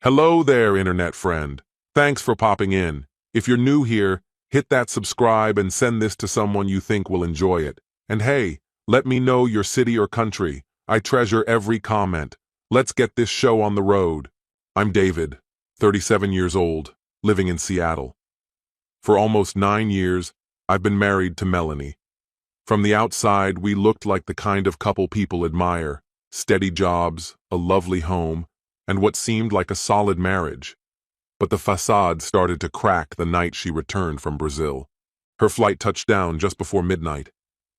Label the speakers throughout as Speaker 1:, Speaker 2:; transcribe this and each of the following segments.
Speaker 1: Hello there, internet friend. Thanks for popping in. If you're new here, hit that subscribe and send this to someone you think will enjoy it. And hey, let me know your city or country. I treasure every comment. Let's get this show on the road. I'm David, 37 years old, living in Seattle. For almost 9 years, I've been married to Melanie. From the outside, we looked like the kind of couple people admire: steady jobs, a lovely home, and what seemed like a solid marriage. But the facade started to crack the night she returned from Brazil. Her flight touched down just before midnight.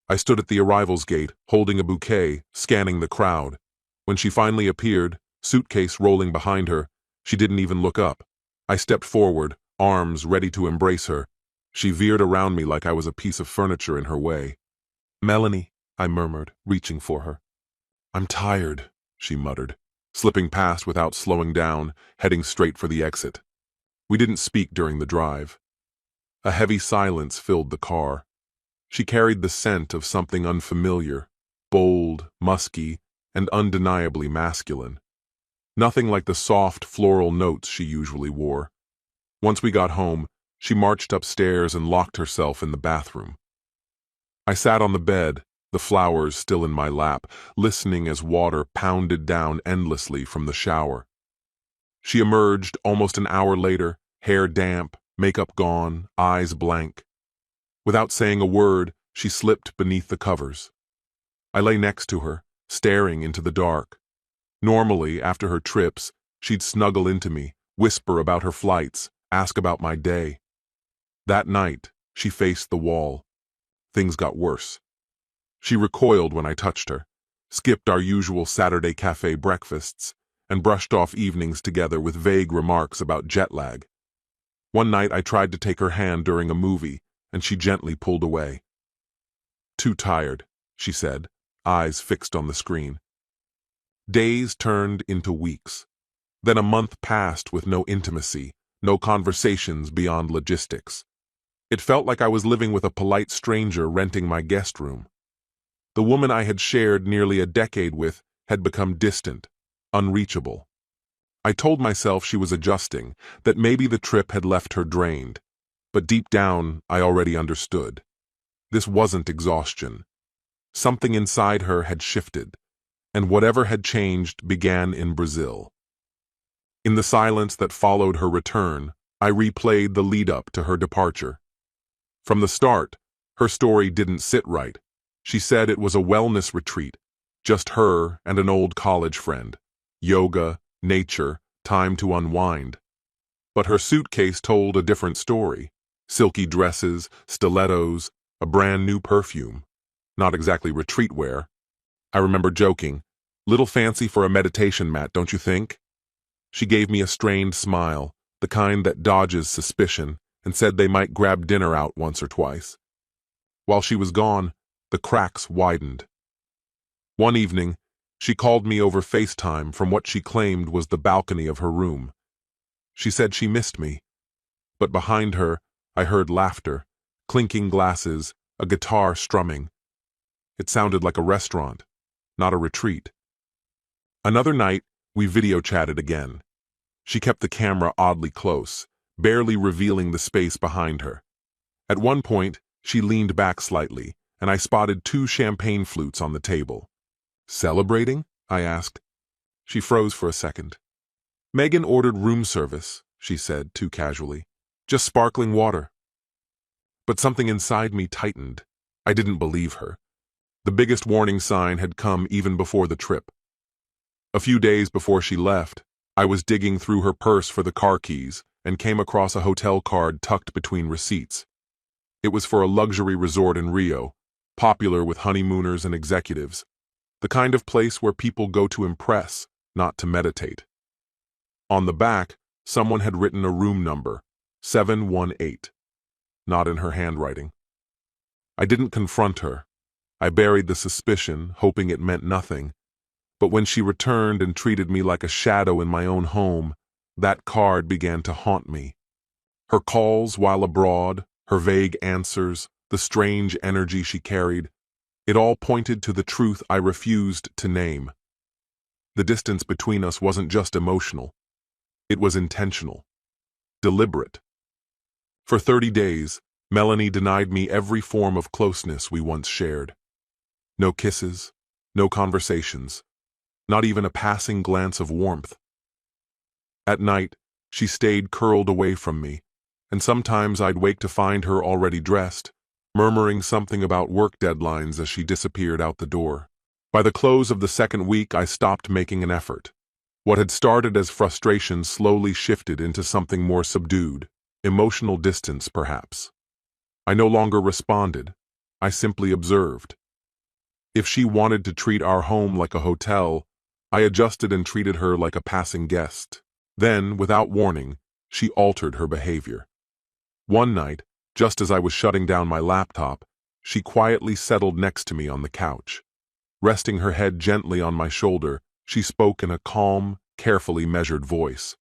Speaker 1: I stood at the arrivals gate, holding a bouquet, scanning the crowd. When she finally appeared, suitcase rolling behind her, she didn't even look up. I stepped forward, arms ready to embrace her. She veered around me like I was a piece of furniture in her way. "Melanie," I murmured, reaching for her. "I'm tired," she muttered, slipping past without slowing down, heading straight for the exit. We didn't speak during the drive. A heavy silence filled the car. She carried the scent of something unfamiliar, bold, musky, and undeniably masculine. Nothing like the soft floral notes she usually wore. Once we got home, she marched upstairs and locked herself in the bathroom. I sat on the bed, the flowers still in my lap, listening as water pounded down endlessly from the shower. She emerged almost an hour later, hair damp, makeup gone, eyes blank. Without saying a word, she slipped beneath the covers. I lay next to her, staring into the dark. Normally, after her trips, she'd snuggle into me, whisper about her flights, ask about my day. That night, she faced the wall. Things got worse. She recoiled when I touched her, skipped our usual Saturday cafe breakfasts, and brushed off evenings together with vague remarks about jet lag. One night I tried to take her hand during a movie, and she gently pulled away. "Too tired," she said, eyes fixed on the screen. Days turned into weeks. Then a month passed with no intimacy, no conversations beyond logistics. It felt like I was living with a polite stranger renting my guest room. The woman I had shared nearly a decade with had become distant, unreachable. I told myself she was adjusting, that maybe the trip had left her drained. But deep down, I already understood. This wasn't exhaustion. Something inside her had shifted, and whatever had changed began in Brazil. In the silence that followed her return, I replayed the lead-up to her departure. From the start, her story didn't sit right. She said it was a wellness retreat, just her and an old college friend. Yoga, nature, time to unwind. But her suitcase told a different story. Silky dresses, stilettos, a brand new perfume. Not exactly retreat wear. I remember joking, "Little fancy for a meditation mat, don't you think?" She gave me a strained smile, the kind that dodges suspicion, and said they might grab dinner out once or twice. While she was gone, the cracks widened. One evening, she called me over FaceTime from what she claimed was the balcony of her room. She said she missed me, but behind her, I heard laughter, clinking glasses, a guitar strumming. It sounded like a restaurant, not a retreat. Another night, we video chatted again. She kept the camera oddly close, barely revealing the space behind her. At one point, she leaned back slightly, and I spotted 2 champagne flutes on the table. "Celebrating?" I asked. She froze for a second. "Megan ordered room service," she said, too casually. "Just sparkling water." But something inside me tightened. I didn't believe her. The biggest warning sign had come even before the trip. A few days before she left, I was digging through her purse for the car keys and came across a hotel card tucked between receipts. It was for a luxury resort in Rio, popular with honeymooners and executives, the kind of place where people go to impress, not to meditate. On the back, someone had written a room number, 718, not in her handwriting. I didn't confront her. I buried the suspicion, hoping it meant nothing. But when she returned and treated me like a shadow in my own home, that card began to haunt me. Her calls while abroad, her vague answers, the strange energy she carried, it all pointed to the truth I refused to name. The distance between us wasn't just emotional. It was intentional, deliberate. For 30 days, Melanie denied me every form of closeness we once shared. No kisses, no conversations, not even a passing glance of warmth. At night, she stayed curled away from me, and sometimes I'd wake to find her already dressed, murmuring something about work deadlines as she disappeared out the door. By the close of the second week, I stopped making an effort. What had started as frustration slowly shifted into something more subdued, emotional distance, perhaps. I no longer responded. I simply observed. If she wanted to treat our home like a hotel, I adjusted and treated her like a passing guest. Then, without warning, she altered her behavior. One night, just as I was shutting down my laptop, she quietly settled next to me on the couch. Resting her head gently on my shoulder, she spoke in a calm, carefully measured voice.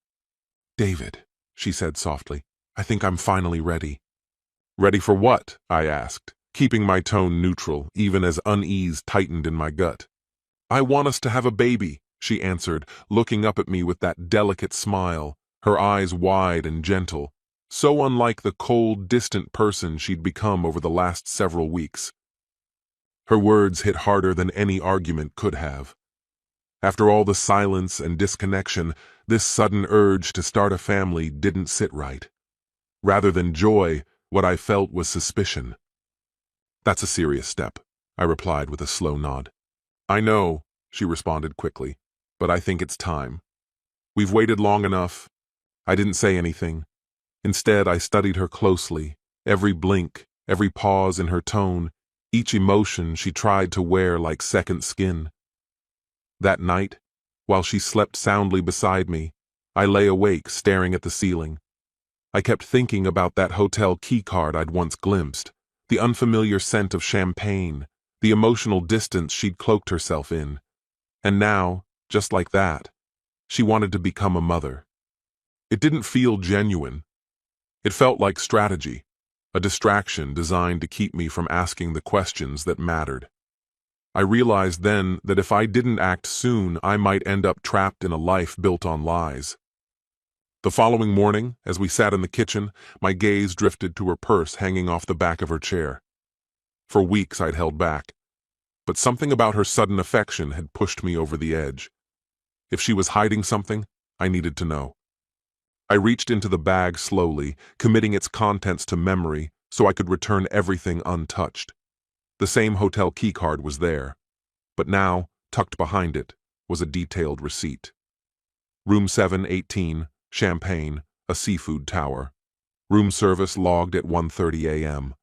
Speaker 1: "David," she said softly, "I think I'm finally ready." "Ready for what?" I asked, keeping my tone neutral, even as unease tightened in my gut. "I want us to have a baby," she answered, looking up at me with that delicate smile, her eyes wide and gentle, so unlike the cold, distant person she'd become over the last several weeks. Her words hit harder than any argument could have. After all the silence and disconnection, this sudden urge to start a family didn't sit right. Rather than joy, what I felt was suspicion. "That's a serious step," I replied with a slow nod. "I know," she responded quickly, "but I think it's time. We've waited long enough." I didn't say anything. Instead, I studied her closely, every blink, every pause in her tone, each emotion she tried to wear like second skin. That night, while she slept soundly beside me, I lay awake staring at the ceiling. I kept thinking about that hotel keycard I'd once glimpsed, the unfamiliar scent of champagne, the emotional distance she'd cloaked herself in. And now, just like that, she wanted to become a mother. It didn't feel genuine. It felt like strategy, a distraction designed to keep me from asking the questions that mattered. I realized then that if I didn't act soon, I might end up trapped in a life built on lies. The following morning, as we sat in the kitchen, my gaze drifted to her purse hanging off the back of her chair. For weeks I'd held back, but something about her sudden affection had pushed me over the edge. If she was hiding something, I needed to know. I reached into the bag slowly, committing its contents to memory so I could return everything untouched. The same hotel keycard was there, but now, tucked behind it, was a detailed receipt. Room 718, Champagne, a seafood tower. Room service logged at 1:30 a.m.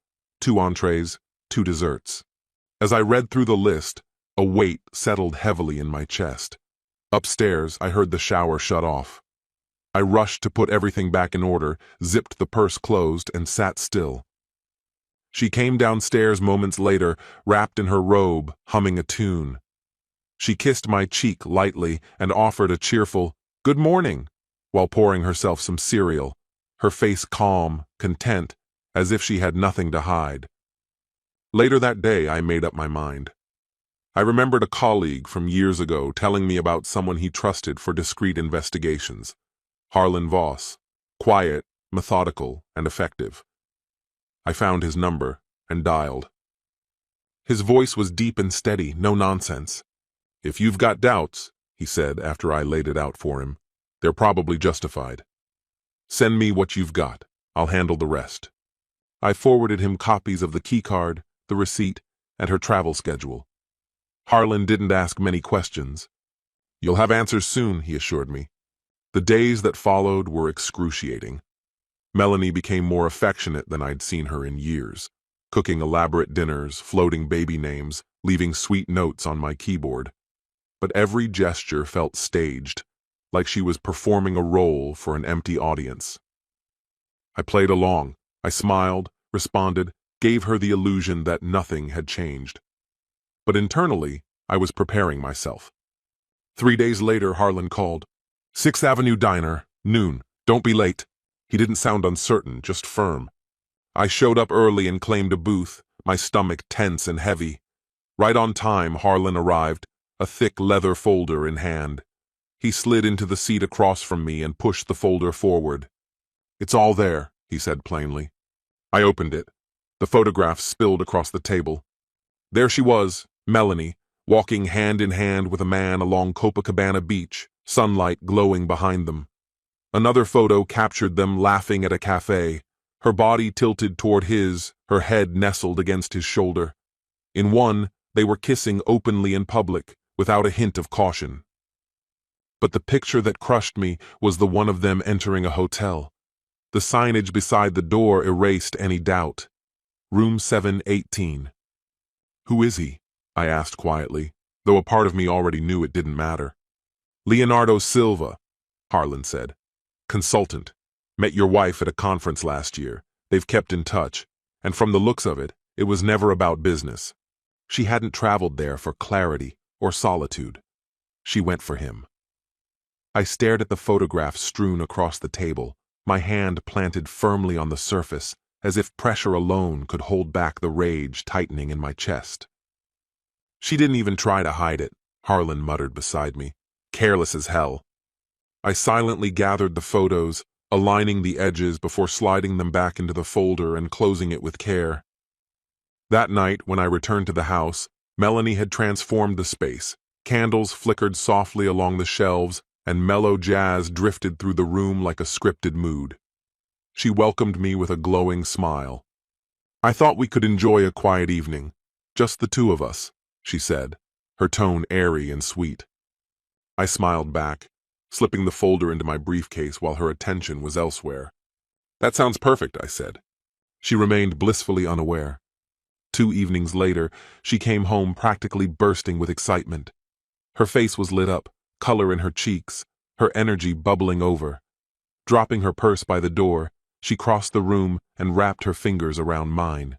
Speaker 1: 2 entrees, 2 desserts. As I read through the list, a weight settled heavily in my chest. Upstairs, I heard the shower shut off. I rushed to put everything back in order, zipped the purse closed, and sat still. She came downstairs moments later, wrapped in her robe, humming a tune. She kissed my cheek lightly and offered a cheerful, "Good morning," while pouring herself some cereal, her face calm, content, as if she had nothing to hide. Later that day, I made up my mind. I remembered a colleague from years ago telling me about someone he trusted for discreet investigations. Harlan Voss, quiet, methodical, and effective. I found his number and dialed. His voice was deep and steady, no nonsense. "If you've got doubts," he said after I laid it out for him, "they're probably justified. Send me what you've got. I'll handle the rest." I forwarded him copies of the keycard, the receipt, and her travel schedule. Harlan didn't ask many questions. "You'll have answers soon," he assured me. The days that followed were excruciating. Melanie became more affectionate than I'd seen her in years, cooking elaborate dinners, floating baby names, leaving sweet notes on my keyboard. But every gesture felt staged, like she was performing a role for an empty audience. I played along. I smiled, responded, gave her the illusion that nothing had changed. But internally, I was preparing myself. 3 days later, Harlan called. "6th Avenue Diner, noon. Don't be late." He didn't sound uncertain, just firm. I showed up early and claimed a booth, my stomach tense and heavy. Right on time, Harlan arrived, a thick leather folder in hand. He slid into the seat across from me and pushed the folder forward. "It's all there," he said plainly. I opened it. The photographs spilled across the table. There she was, Melanie, walking hand in hand with a man along Copacabana Beach, sunlight glowing behind them. Another photo captured them laughing at a cafe, her body tilted toward his, her head nestled against his shoulder. In one, they were kissing openly in public, without a hint of caution. But the picture that crushed me was the one of them entering a hotel. The signage beside the door erased any doubt. Room 718. "Who is he?" I asked quietly, though a part of me already knew it didn't matter. "Leonardo Silva," Harlan said. "Consultant. Met your wife at a conference last year. They've kept in touch, and from the looks of it, it was never about business. She hadn't traveled there for clarity or solitude. She went for him." I stared at the photographs strewn across the table, my hand planted firmly on the surface, as if pressure alone could hold back the rage tightening in my chest. "She didn't even try to hide it," Harlan muttered beside me. "Careless as hell." I silently gathered the photos, aligning the edges before sliding them back into the folder and closing it with care. That night, when I returned to the house, Melanie had transformed the space. Candles flickered softly along the shelves, and mellow jazz drifted through the room like a scripted mood. She welcomed me with a glowing smile. "I thought we could enjoy a quiet evening, just the two of us," she said, her tone airy and sweet. I smiled back, slipping the folder into my briefcase while her attention was elsewhere. "That sounds perfect," I said. She remained blissfully unaware. 2 evenings later, she came home practically bursting with excitement. Her face was lit up, color in her cheeks, her energy bubbling over. Dropping her purse by the door, she crossed the room and wrapped her fingers around mine.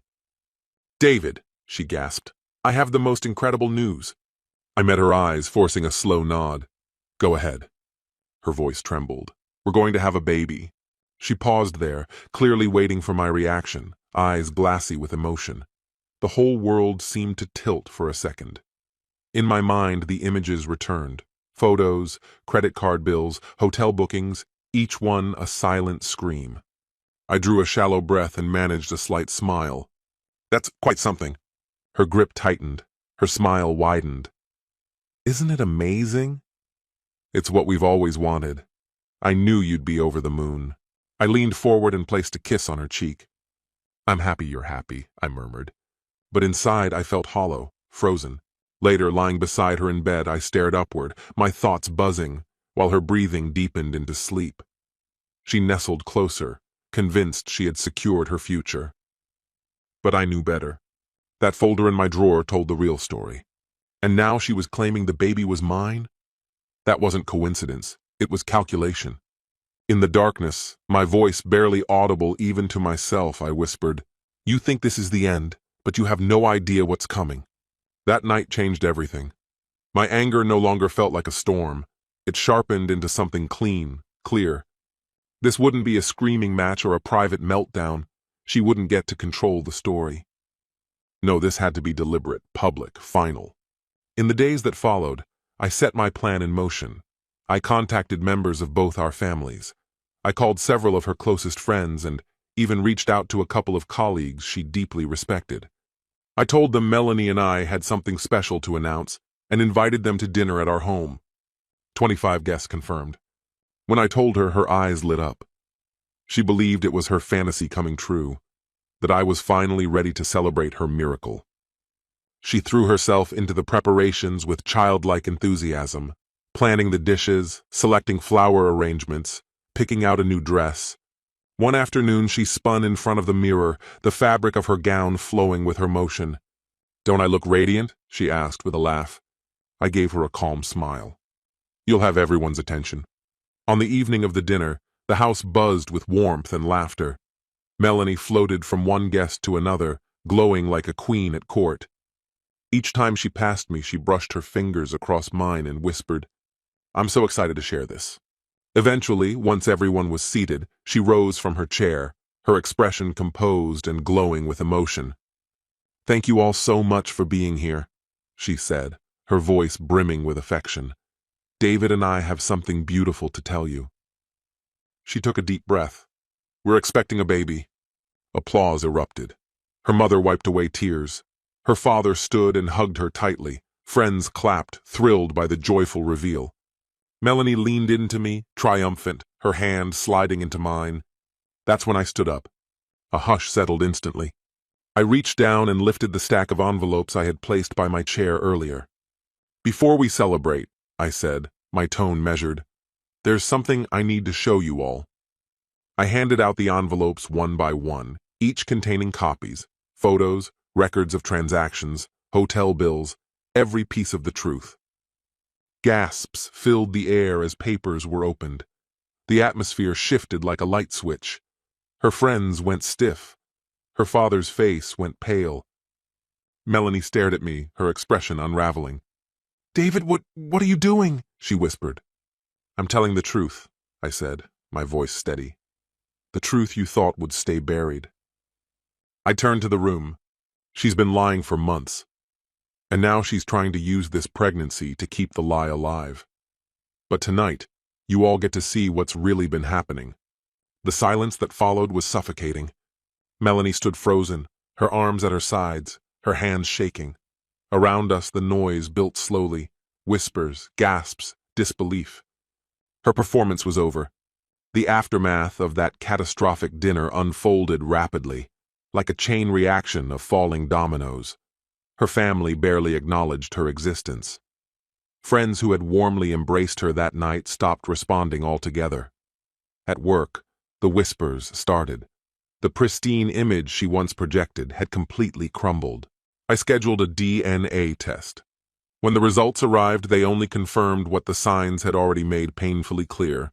Speaker 1: "David," she gasped, "I have the most incredible news." I met her eyes, forcing a slow nod. "Go ahead." Her voice trembled. "We're going to have a baby." She paused there, clearly waiting for my reaction, eyes glassy with emotion. The whole world seemed to tilt for a second. In my mind, the images returned. Photos, credit card bills, hotel bookings, each one a silent scream. I drew a shallow breath and managed a slight smile. "That's quite something." Her grip tightened. Her smile widened. "Isn't it amazing?" "It's what we've always wanted. I knew you'd be over the moon." I leaned forward and placed a kiss on her cheek. "I'm happy you're happy," I murmured. But inside I felt hollow, frozen. Later, lying beside her in bed, I stared upward, my thoughts buzzing, while her breathing deepened into sleep. She nestled closer, convinced she had secured her future. But I knew better. That folder in my drawer told the real story. And now she was claiming the baby was mine? That wasn't coincidence, it was calculation. In the darkness, my voice barely audible even to myself, I whispered, "You think this is the end, but you have no idea what's coming." That night changed everything. My anger no longer felt like a storm. It sharpened into something clean, clear. This wouldn't be a screaming match or a private meltdown. She wouldn't get to control the story. No, this had to be deliberate, public, final. In the days that followed, I set my plan in motion. I contacted members of both our families. I called several of her closest friends and even reached out to a couple of colleagues she deeply respected. I told them Melanie and I had something special to announce and invited them to dinner at our home. 25 guests confirmed. When I told her, her eyes lit up. She believed it was her fantasy coming true, that I was finally ready to celebrate her miracle. She threw herself into the preparations with childlike enthusiasm, planning the dishes, selecting flower arrangements, picking out a new dress. One afternoon she spun in front of the mirror, the fabric of her gown flowing with her motion. "Don't I look radiant?" she asked with a laugh. I gave her a calm smile. "You'll have everyone's attention." On the evening of the dinner, the house buzzed with warmth and laughter. Melanie floated from one guest to another, glowing like a queen at court. Each time she passed me, she brushed her fingers across mine and whispered, "I'm so excited to share this." Eventually, once everyone was seated, she rose from her chair, her expression composed and glowing with emotion. "Thank you all so much for being here," she said, her voice brimming with affection. David and I have something beautiful to tell you." She took a deep breath. "We're expecting a baby." Applause erupted. Her mother wiped away tears. Her father stood and hugged her tightly. Friends clapped, thrilled by the joyful reveal. Melanie leaned into me, triumphant, her hand sliding into mine. That's when I stood up. A hush settled instantly. I reached down and lifted the stack of envelopes I had placed by my chair earlier. "Before we celebrate," I said, my tone measured, "there's something I need to show you all." I handed out the envelopes one by one, each containing copies, photos, records of transactions, hotel bills, every piece of the truth. Gasps filled the air as papers were opened. The atmosphere shifted like a light switch. Her friends went stiff. Her father's face went pale. Melanie stared at me, her expression unraveling. "David, what are you doing?" she whispered. "I'm telling the truth," I said, my voice steady. "The truth you thought would stay buried." I turned to the room. She's been lying for months. And now she's trying to use this pregnancy to keep the lie alive. But tonight, you all get to see what's really been happening. The silence that followed was suffocating. Melanie stood frozen, her arms at her sides, her hands shaking. Around us, the noise built slowly, whispers, gasps, disbelief. Her performance was over. The aftermath of that catastrophic dinner unfolded rapidly, like a chain reaction of falling dominoes. Her family barely acknowledged her existence. Friends who had warmly embraced her that night stopped responding altogether. At work, the whispers started. The pristine image she once projected had completely crumbled. I scheduled a DNA test. When the results arrived, they only confirmed what the signs had already made painfully clear.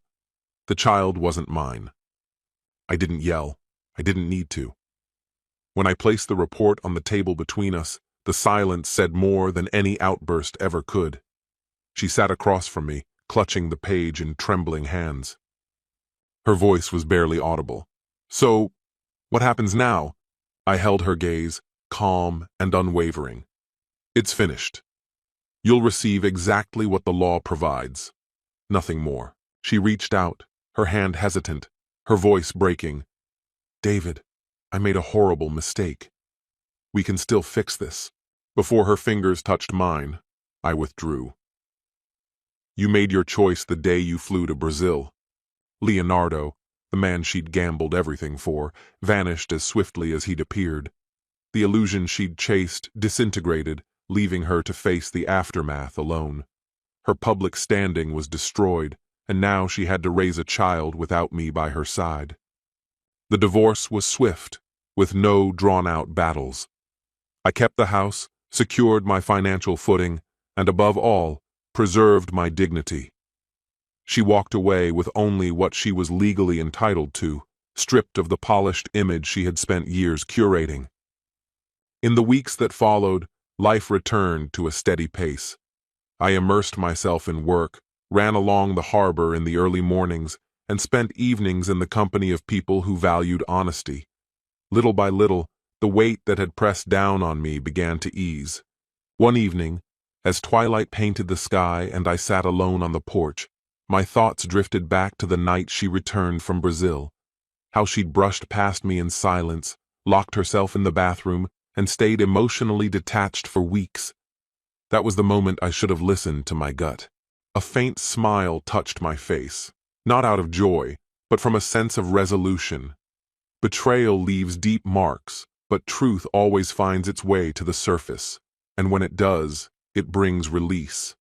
Speaker 1: The child wasn't mine. I didn't yell. I didn't need to. When I placed the report on the table between us, the silence said more than any outburst ever could. She sat across from me, clutching the page in trembling hands. Her voice was barely audible. "So, what happens now?" I held her gaze, calm and unwavering. "It's finished. You'll receive exactly what the law provides. Nothing more." She reached out, her hand hesitant, her voice breaking. "David, I made a horrible mistake. We can still fix this." Before her fingers touched mine, I withdrew. "You made your choice the day you flew to Brazil." Leonardo, the man she'd gambled everything for, vanished as swiftly as he'd appeared. The illusion she'd chased disintegrated, leaving her to face the aftermath alone. Her public standing was destroyed, and now she had to raise a child without me by her side. The divorce was swift, with no drawn-out battles. I kept the house, secured my financial footing, and above all, preserved my dignity. She walked away with only what she was legally entitled to, stripped of the polished image she had spent years curating. In the weeks that followed, life returned to a steady pace. I immersed myself in work, ran along the harbor in the early mornings, and spent evenings in the company of people who valued honesty. Little by little, the weight that had pressed down on me began to ease. One evening, as twilight painted the sky and I sat alone on the porch, my thoughts drifted back to the night she returned from Brazil. How she'd brushed past me in silence, locked herself in the bathroom, and stayed emotionally detached for weeks. That was the moment I should have listened to my gut. A faint smile touched my face, not out of joy, but from a sense of resolution. Betrayal leaves deep marks, but truth always finds its way to the surface, and when it does, it brings release.